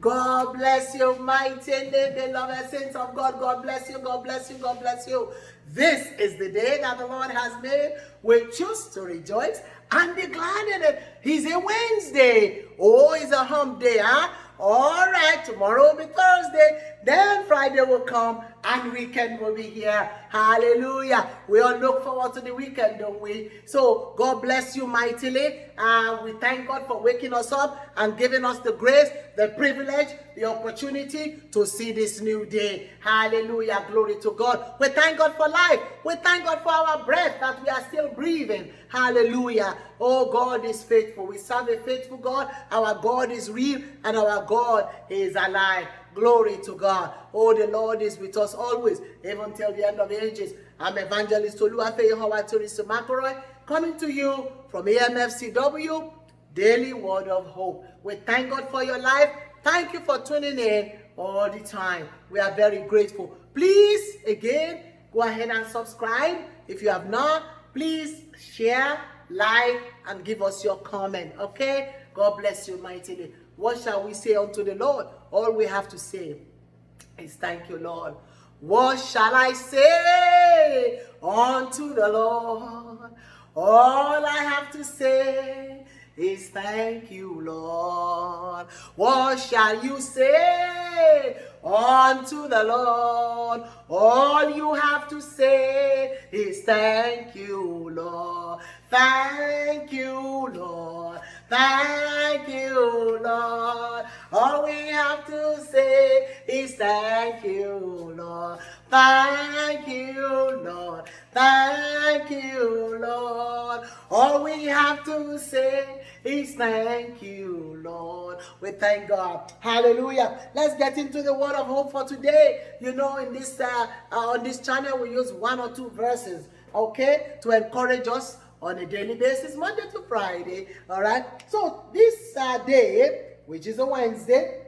God bless you, mighty name, beloved saints of God. God bless you, God bless you, God bless you. This is the day that the Lord has made. We choose to rejoice and be glad in it. It's a Wednesday. Oh, it's a hump day, huh? All right, tomorrow will be Thursday. Then Friday will come and weekend will be here. Hallelujah. We all look forward to the weekend, don't we? So God bless you mightily. We thank God for waking us up and giving us the grace, the privilege, the opportunity to see this new day. Hallelujah. Glory to God. We thank God for life. We thank God for our breath that we are still breathing. Hallelujah. Oh, God is faithful. We serve a faithful God. Our God is real and our God is alive. Glory to God. Oh, the Lord is with us always, even till the end of the ages. I'm Evangelist Oluwafemi Howard-Theresa McElroy, coming to you from AMFCW, Daily Word of Hope. We thank God for your life. Thank you for tuning in all the time. We are very grateful. Please, again, go ahead and subscribe. If you have not, please share, like, and give us your comment, okay? God bless you mightily. What shall we say unto the Lord? All we have to say is thank you, Lord. What shall I say unto the Lord? All I have to say is thank you, Lord. What shall you say unto the Lord? All you have to say is thank you, Lord. Thank you, Lord. Thank you, Lord. All we have to say is thank you, Lord. Thank you, Lord. Thank you, Lord. All we have to say is thank you, Lord. We thank God. Hallelujah. Let's get into the word of hope for today. You know, in this on this channel, we use one or two verses, okay, to encourage us on a daily basis, Monday to Friday. All right. So this day, which is a Wednesday,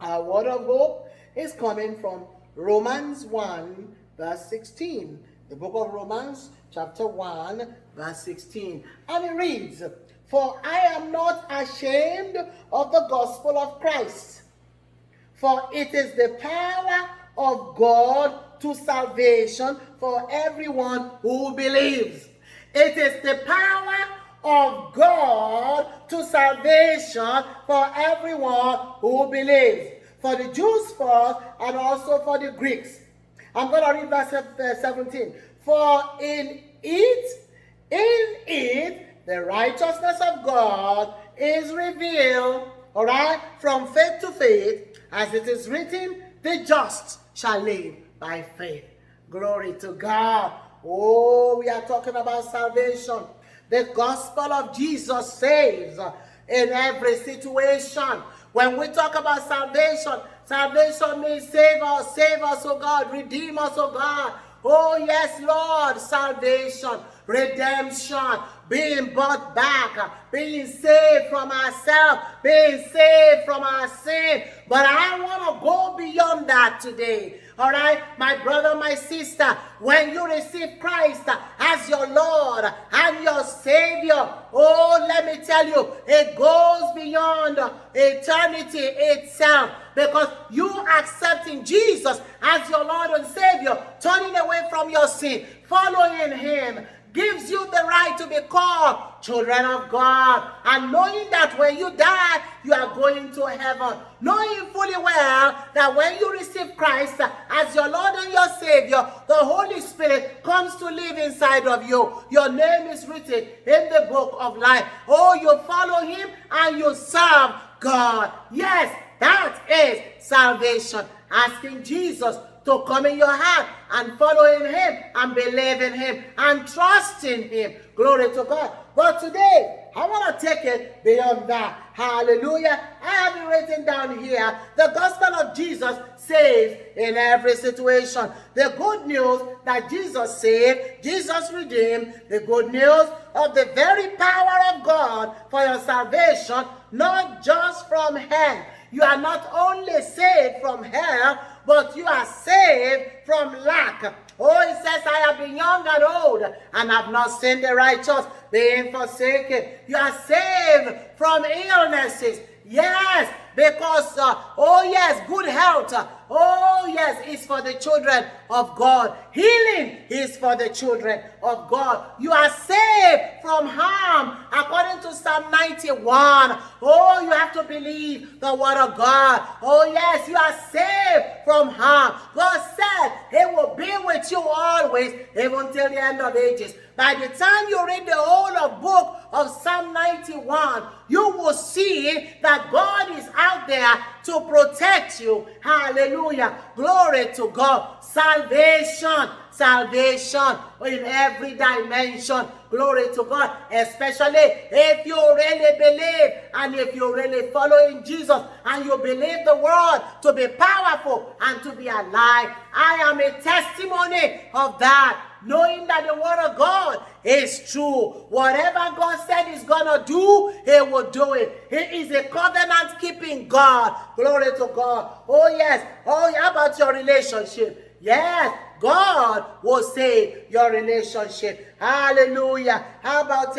our word of hope is coming from Romans 1, verse 16. The book of Romans, chapter 1, verse 16. And it reads, "For I am not ashamed of the gospel of Christ, for it is the power of God to salvation for everyone who believes." It is the power of God to salvation for everyone who believes. For the Jews first and also for the Greeks. I'm going to read verse 17. For in it, the righteousness of God is revealed, all right, from faith to faith, as it is written, the just shall live by faith. Glory to God. Oh, we are talking about salvation. The gospel of Jesus saves in every situation. When we talk about salvation, salvation means save us, oh God, redeem us, oh God. Oh yes, Lord, salvation, redemption, being bought back, being saved from ourselves, being saved from our sin. But I want to go beyond that today. All right, my brother, my sister, when you receive Christ as your Lord and your Savior, oh, let me tell you, it goes beyond eternity itself, because you accepting Jesus as your Lord and Savior, turning away from your sin, following Him, gives you the right to be called children of God, and knowing that when you die, you are going to heaven, knowing fully well that when you receive Christ as your Lord and your Savior, the Holy Spirit comes to live inside of you. Your name is written in the book of life. Oh, you follow Him and you serve God. Yes, that is salvation. Asking Jesus to come in your heart and following Him and believe in Him and trust in Him. Glory to God. But today, I want to take it beyond that. Hallelujah. I have it written down here. The gospel of Jesus saves in every situation. The good news that Jesus saved, Jesus redeemed, the good news of the very power of God for your salvation, not just from hell. You are not only saved from hell, but you are saved from lack. Oh, it says, I have been young and old, and have not seen the righteous being forsaken. You are saved from illnesses. Yes, because, Oh yes, good health. Oh yes, is for the children of God. Healing is for the children of God. You are saved from harm according to Psalm 91. Oh, you have to believe the word of God. Oh yes, you are saved from harm. God said he will be with you always, even till the end of ages. By the time you read the whole book of Psalm 91, you will see that God is out there to protect you. Hallelujah. Glory to God. Salvation. Salvation in every dimension. Glory to God. Especially if you really believe and if you really follow in Jesus and you believe the word to be powerful and to be alive. I am a testimony of that. Knowing that the word of God is true. Whatever God said he's going to do, he will do it. He is a covenant-keeping God. Glory to God. Oh, yes. Oh, how about your relationship? Yes, God will save your relationship. Hallelujah. How about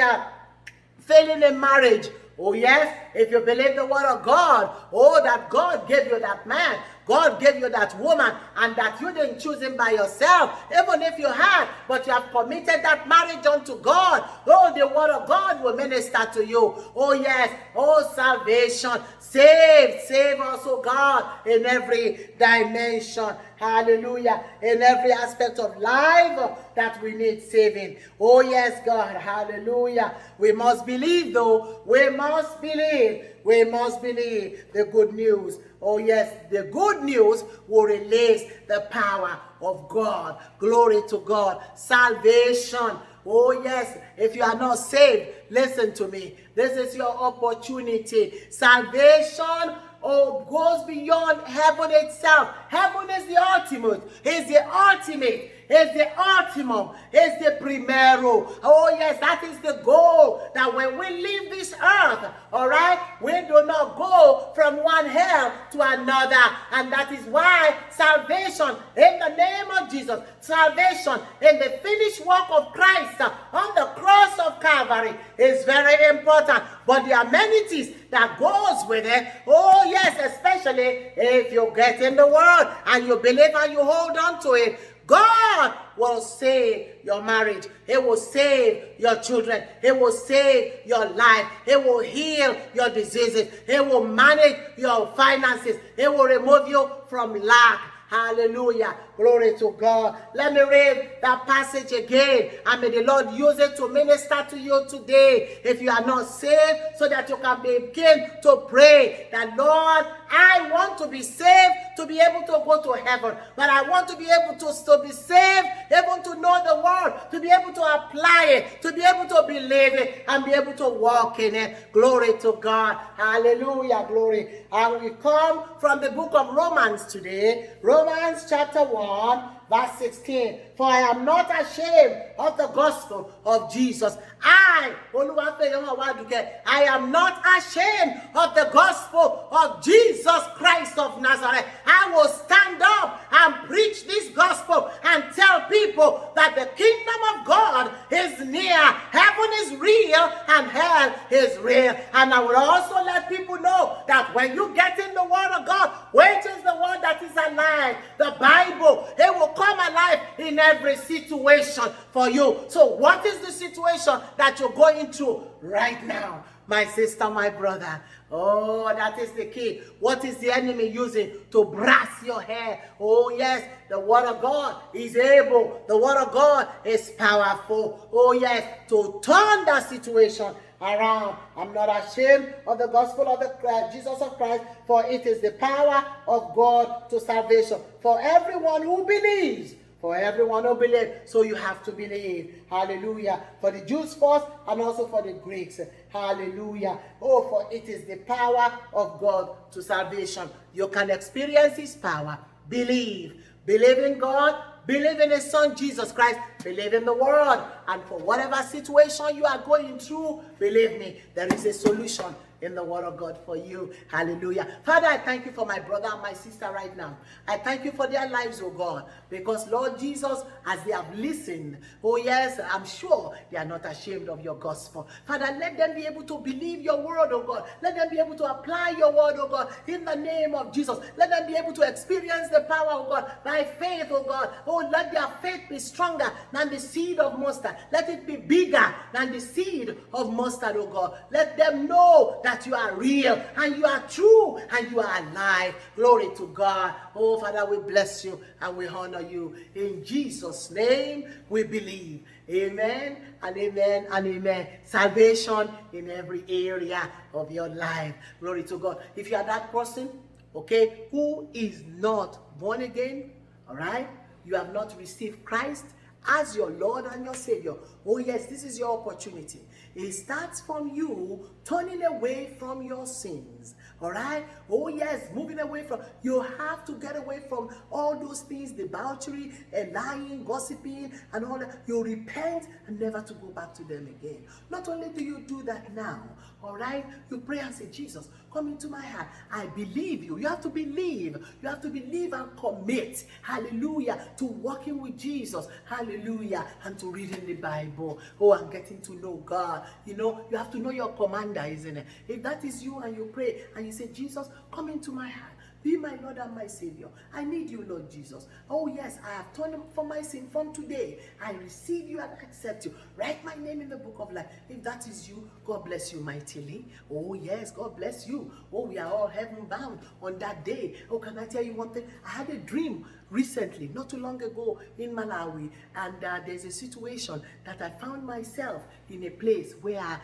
failing in marriage? Oh, yes, if you believe the word of God, oh, that God gave you that man, God gave you that woman, and that you didn't choose him by yourself, even if you had, but you have committed that marriage unto God. Oh, the word of God will minister to you. Oh, yes. Oh, salvation. Save us, oh God, in every dimension. Hallelujah. In every aspect of life that we need saving. Oh, yes, God. Hallelujah. We must believe, though. We must believe. We must believe the good news. Oh, yes, the good news will release the power of God. Glory to God. Salvation. Oh, yes, if you are not saved, listen to me. This is your opportunity. Salvation goes beyond heaven itself. Heaven is the ultimate. It's the ultimate. It's the ultimum. It's the primero. Oh, yes, that is the goal. That when we leave this earth, all right, we do not go from one hell to another. And that is why salvation in the name of Jesus, salvation in the finished work of Christ on the cross of Calvary is very important. But the amenities that goes with it, oh yes, especially if you get in the word and you believe and you hold on to it, God will save your marriage. He will save your children. He will save your life. He will heal your diseases. He will manage your finances. He will remove you from lack. Hallelujah. Glory to God. Let me read that passage again. And may the Lord use it to minister to you today. If you are not saved, so that you can begin to pray that, Lord, I want to be saved to be able to go to heaven. But I want to be able to be saved, able to know the word, to be able to apply it, to be able to believe it, and be able to walk in it. Glory to God. Hallelujah. Glory. And we come from the book of Romans today. Romans chapter 1, verse 16. For I am not ashamed of the gospel of Jesus. I am not ashamed of the gospel of Jesus Christ of Nazareth. I will stand up and preach this gospel and tell people that the kingdom of God is near. Heaven is real and hell is real. And I will also let people know that when you get in the word of God, which is the word that is alive, the Bible, it will come alive in every situation for you. So what is the situation that you're going through right now, my sister, my brother? Oh, that is the key. What is the enemy using to brass your hair? Oh, yes, the word of God is able. The word of God is powerful. Oh, yes, to turn that situation around. I'm not ashamed of the gospel of Jesus of Christ, for it is the power of God to salvation for everyone who believes. For everyone who believes, so you have to believe. Hallelujah. For the Jews first and also for the Greeks. Hallelujah. Oh, for it is the power of God to salvation. You can experience his power. Believe. Believe in God. Believe in his son Jesus Christ. Believe in the word. And for whatever situation you are going through, believe me, there is a solution. in the word of God for you. Hallelujah. Father, I thank you for my brother and my sister right now. I thank you for their lives, oh God, because Lord Jesus, as they have listened, oh yes, I'm sure they are not ashamed of your gospel. Father, let them be able to believe your word, oh God. Let them be able to apply your word, oh God, in the name of Jesus. Let them be able to experience the power, oh God, by faith, oh God. Oh, let their faith be stronger than the seed of mustard. Let it be bigger than the seed of mustard, oh God. Let them know that you are real and you are true and you are alive. Glory to God. Oh, Father, we bless you and we honor you. In Jesus' name we believe. Amen and amen and amen. Salvation in every area of your life. Glory to God. If you are that person, okay, who is not born again, all right, you have not received Christ as your Lord and your Savior. Oh yes, this is your opportunity. It starts from you turning away from your sins. All right? Oh yes, moving away from, you have to get away from all those things, debauchery and lying, gossiping and all that. You repent and never to go back to them again. Not only do you do that now, all right, you pray and say, Jesus, come into my heart. I believe you. You have to believe. You have to believe and commit, hallelujah, to walking with Jesus, hallelujah, and to reading the Bible. Oh, and getting to know God. You know, you have to know your commander, isn't it? If that is you and you pray and you say, Jesus, come into my heart. Be my Lord and my Savior. I need you, Lord Jesus. Oh yes, I have turned from my sin. From today, I receive you and accept you. Write my name in the book of life. If that is you, God bless you mightily. Oh yes, God bless you. Oh, we are all heaven bound on that day. Oh, can I tell you one thing? I had a dream recently, not too long ago, in Malawi, and there's a situation that I found myself in a place where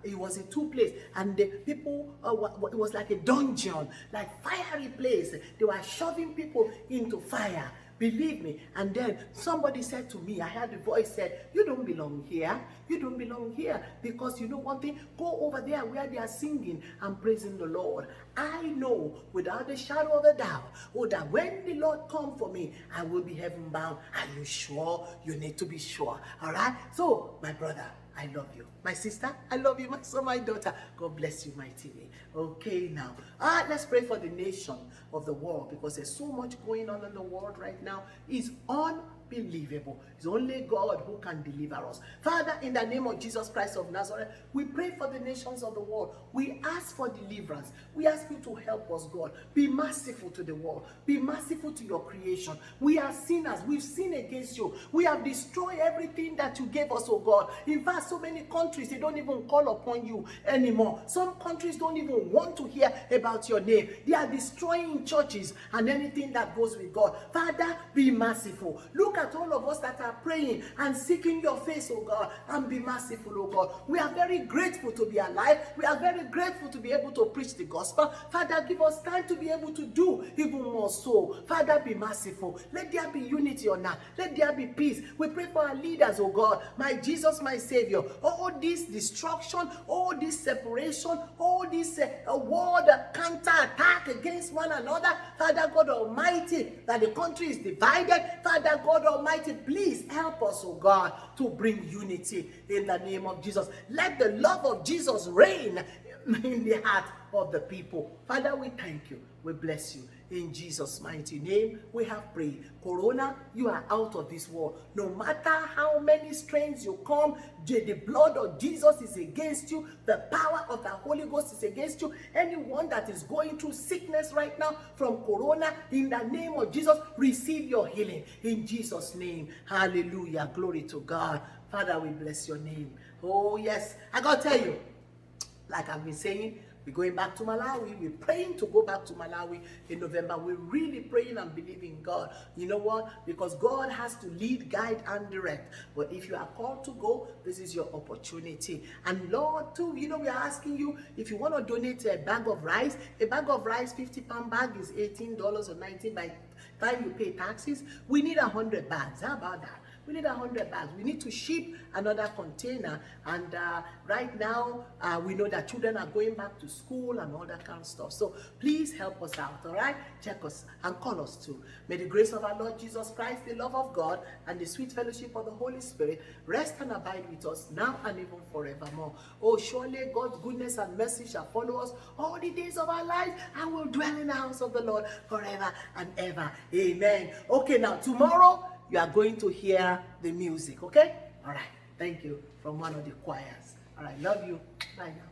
it was a two-place, and the people, it was like a dungeon, like fiery place. They were shoving people into fire. Believe me. And then somebody said to me, I heard the voice said, you don't belong here. You don't belong here. Because you know one thing, go over there where they are singing and praising the Lord. I know without a shadow of a doubt, oh, that when the Lord come for me, I will be heaven bound. Are you sure? You need to be sure. All right? So, my brother, I love you. My sister, I love you. My son, my daughter, God bless you mightily. Okay, now, let's pray for the nation of the world, because there's so much going on in the world right now. It's unbelievable. It's only God who can deliver us. Father, in the name of Jesus Christ of Nazareth, we pray for the nations of the world. We ask for deliverance. We ask you to help us, God. Be merciful to the world. Be merciful to your creation. We are sinners. We've sinned against you. We have destroyed everything that you gave us, oh God. In fact, so many countries, they don't even call upon you anymore. Some countries don't even want to hear about your name. They are destroying churches and anything that goes with God. Father, be merciful. Look at all of us that are praying and seeking your face, oh God, and be merciful, oh God. We are very grateful to be alive. We are very grateful to be able to preach the gospel. Father, give us time to be able to do even more so. Father, be merciful. Let there be unity on that. Let there be peace. We pray for our leaders, oh God. My Jesus, my Savior. All this destruction, all this separation, all this war, counter-attack against one another. Father God Almighty, that the country is divided. Father God Almighty, please help us, oh God, to bring unity in the name of Jesus. Let the love of Jesus reign in the heart of the people. Father, we thank you. We bless you. In Jesus' mighty name, we have prayed. Corona, you are out of this world. No matter how many strains you come, the blood of Jesus is against you. The power of the Holy Ghost is against you. Anyone that is going through sickness right now from corona, in the name of Jesus, receive your healing. In Jesus' name, hallelujah. Glory to God. Father, we bless your name. Oh, yes. I got to tell you, like I've been saying, we're going back to Malawi. We're praying to go back to Malawi in November. We're really praying and believing God. You know what? Because God has to lead, guide, and direct. But if you are called to go, this is your opportunity. And Lord, too, you know, we are asking you, if you want to donate a bag of rice, 50-pound bag is $18 or $19 by the time you pay taxes. We need 100 bags. How about that? We need 100 bags. We need to ship another container. And right now, we know that children are going back to school and all that kind of stuff. So please help us out, all right? Check us and call us too. May the grace of our Lord Jesus Christ, the love of God, and the sweet fellowship of the Holy Spirit rest and abide with us now and even forevermore. Oh, surely God's goodness and mercy shall follow us all the days of our life, and we'll dwell in the house of the Lord forever and ever. Amen. Okay, now tomorrow you are going to hear the music, okay? All right. Thank you from one of the choirs. All right. Love you. Bye now.